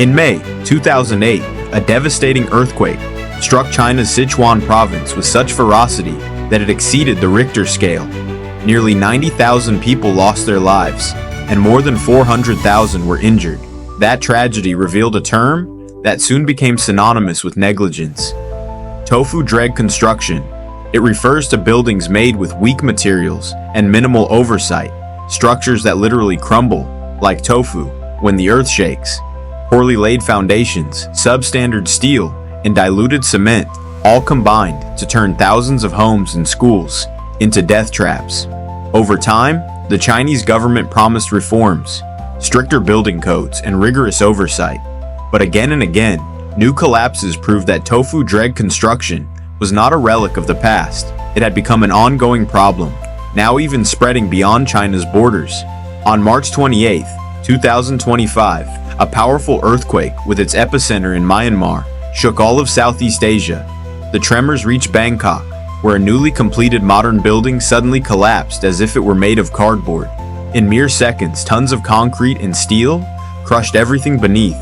In May 2008, a devastating earthquake struck China's Sichuan province with such ferocity that it exceeded the Richter scale. Nearly 90,000 people lost their lives, and more than 400,000 were injured. That tragedy revealed a term that soon became synonymous with negligence: Tofu Dreg construction. It refers to buildings made with weak materials and minimal oversight, structures that literally crumble, like tofu, when the earth shakes. Poorly laid foundations, substandard steel, and diluted cement all combined to turn thousands of homes and schools into death traps. Over time, the Chinese government promised reforms, stricter building codes, and rigorous oversight. But again and again, new collapses proved that Tofu Dreg construction was not a relic of the past. It had become an ongoing problem, now even spreading beyond China's borders. On March 28, 2025, a powerful earthquake with its epicenter in Myanmar shook all of Southeast Asia. The tremors reached Bangkok, where a newly completed modern building suddenly collapsed as if it were made of cardboard. In mere seconds, tons of concrete and steel crushed everything beneath.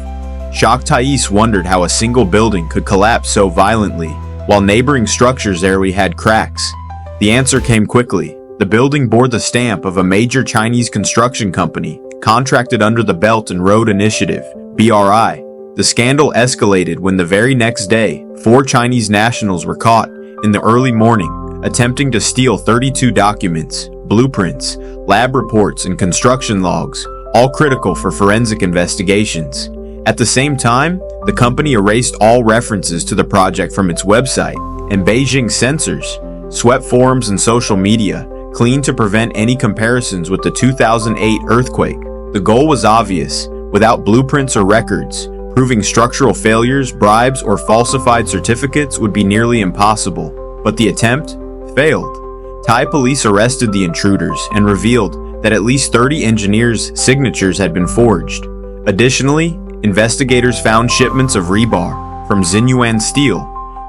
Shocked Thais wondered how a single building could collapse so violently, while neighboring structures barely had cracks. The answer came quickly. The building bore the stamp of a major Chinese construction company, contracted under the Belt and Road Initiative, BRI. The scandal escalated when the very next day, 4 Chinese nationals were caught in the early morning, attempting to steal 32 documents, blueprints, lab reports, and construction logs, all critical for forensic investigations. At the same time, the company erased all references to the project from its website, and Beijing censors swept forums and social media clean to prevent any comparisons with the 2008 earthquake. The goal was obvious: without blueprints or records, proving structural failures, bribes, or falsified certificates would be nearly impossible. But the attempt failed. Thai police arrested the intruders and revealed that at least 30 engineers' signatures had been forged. Additionally, investigators found shipments of rebar from Xinyuan steel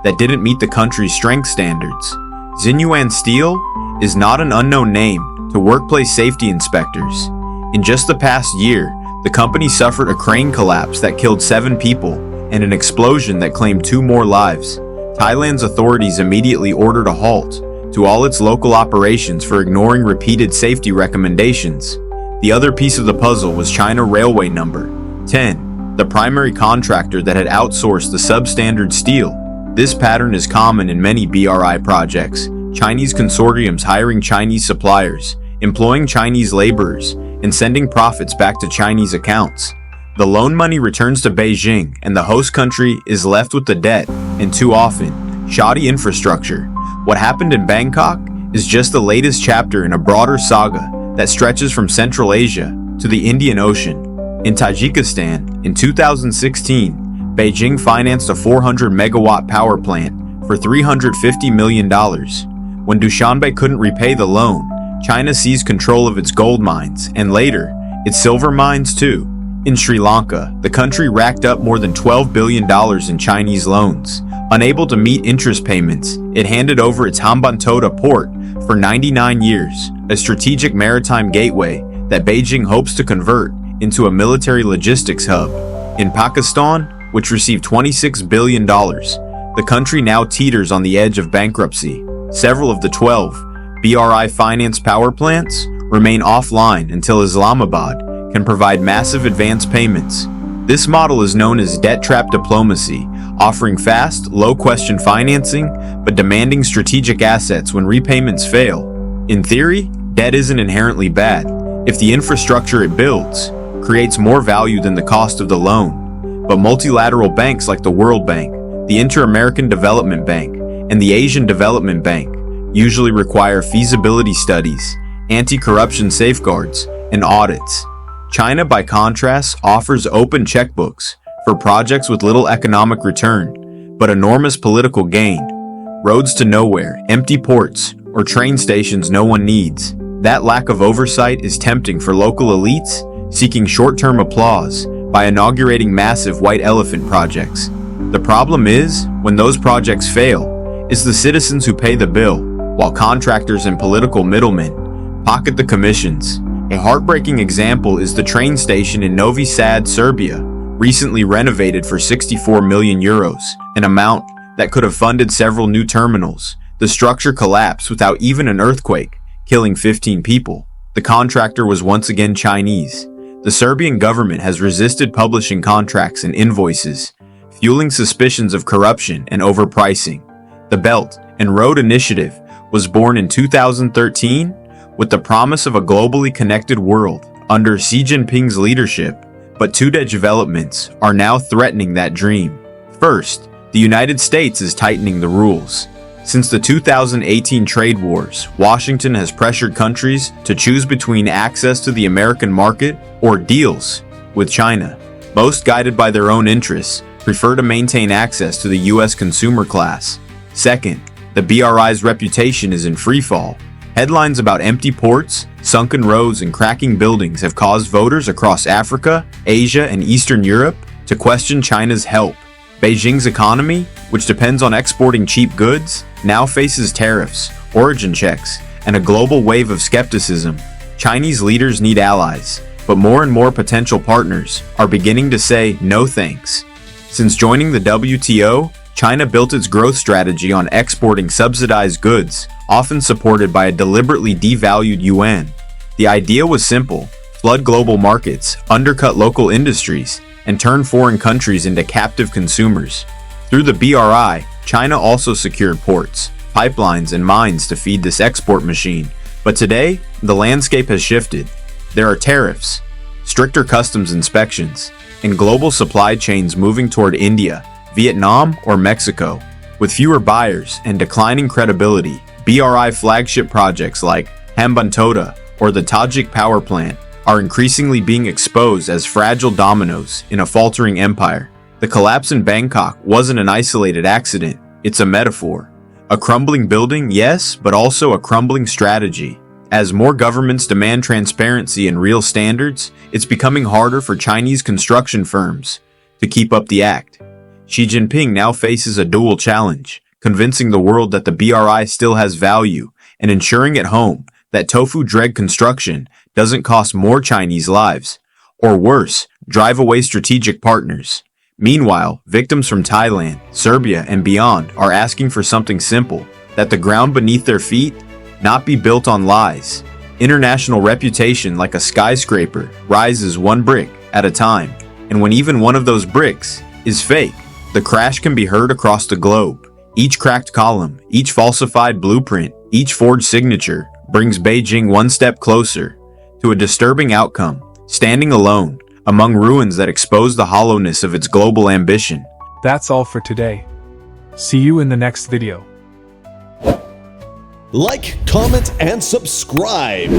that didn't meet the country's strength standards. Xinyuan steel is not an unknown name to workplace safety inspectors. In just the past year, the company suffered a crane collapse that killed 7 people and an explosion that claimed 2 more lives. Thailand's authorities immediately ordered a halt to all its local operations for ignoring repeated safety recommendations. The other piece of the puzzle was China Railway Number 10, the primary contractor that had outsourced the substandard steel. This pattern is common in many BRI projects: Chinese consortiums hiring Chinese suppliers, employing Chinese laborers, and sending profits back to Chinese accounts. The loan money returns to Beijing, and the host country is left with the debt and, too often, shoddy infrastructure. What happened in Bangkok is just the latest chapter in a broader saga that stretches from Central Asia to the Indian Ocean. In Tajikistan, in 2016, Beijing financed a 400-megawatt power plant for $350 million. When Dushanbe couldn't repay the loan, China seized control of its gold mines, and later, its silver mines too. In Sri Lanka, the country racked up more than $12 billion in Chinese loans. Unable to meet interest payments, it handed over its Hambantota port for 99 years, a strategic maritime gateway that Beijing hopes to convert into a military logistics hub. In Pakistan, which received $26 billion, the country now teeters on the edge of bankruptcy. Several of the 12 BRI-financed power plants remain offline until Islamabad can provide massive advance payments. This model is known as debt trap diplomacy, offering fast, low-question financing, but demanding strategic assets when repayments fail. In theory, debt isn't inherently bad if the infrastructure it builds creates more value than the cost of the loan. But multilateral banks like the World Bank, the Inter-American Development Bank, and the Asian Development Bank usually require feasibility studies, anti-corruption safeguards, and audits. China, by contrast, offers open checkbooks for projects with little economic return, but enormous political gain. Roads to nowhere, empty ports, or train stations no one needs. That lack of oversight is tempting for local elites seeking short-term applause by inaugurating massive white elephant projects. The problem is, when those projects fail, it's the citizens who pay the bill, while contractors and political middlemen pocket the commissions. A heartbreaking example is the train station in Novi Sad, Serbia, recently renovated for 64 million euros, an amount that could have funded several new terminals. The structure collapsed without even an earthquake, killing 15 people. The contractor was once again Chinese. The Serbian government has resisted publishing contracts and invoices, fueling suspicions of corruption and overpricing. The Belt and Road Initiative was born in 2013 with the promise of a globally connected world under Xi Jinping's leadership, but two developments are now threatening that dream. First, the United States is tightening the rules. Since the 2018 trade wars, Washington has pressured countries to choose between access to the American market or deals with China. Most, guided by their own interests, prefer to maintain access to the U.S. consumer class. Second, the BRI's reputation is in freefall. Headlines about empty ports, sunken roads, and cracking buildings have caused voters across Africa, Asia, and Eastern Europe to question China's help. Beijing's economy, which depends on exporting cheap goods, now faces tariffs, origin checks, and a global wave of skepticism. Chinese leaders need allies, but more and more potential partners are beginning to say no thanks. Since joining the WTO, China built its growth strategy on exporting subsidized goods, often supported by a deliberately devalued yuan. The idea was simple: flood global markets, undercut local industries, and turn foreign countries into captive consumers. Through the BRI, China also secured ports, pipelines, and mines to feed this export machine. But today, the landscape has shifted. There are tariffs, stricter customs inspections, and global supply chains moving toward India, Vietnam, or Mexico. With fewer buyers and declining credibility, BRI flagship projects like Hambantota or the Tajik power plant are increasingly being exposed as fragile dominoes in a faltering empire. The collapse in Bangkok wasn't an isolated accident, it's a metaphor. A crumbling building, yes, but also a crumbling strategy. As more governments demand transparency and real standards, it's becoming harder for Chinese construction firms to keep up the act. Xi Jinping now faces a dual challenge: convincing the world that the BRI still has value, and ensuring at home that Tofu Dreg construction doesn't cost more Chinese lives, or worse, drive away strategic partners. Meanwhile, victims from Thailand, Serbia, and beyond are asking for something simple: that the ground beneath their feet not be built on lies. International reputation, like a skyscraper, rises one brick at a time, and when even one of those bricks is fake, the crash can be heard across the globe. Each cracked column, each falsified blueprint, each forged signature brings Beijing one step closer to a disturbing outcome, standing alone among ruins that expose the hollowness of its global ambition. That's all for today. See you in the next video. Like, comment, and subscribe.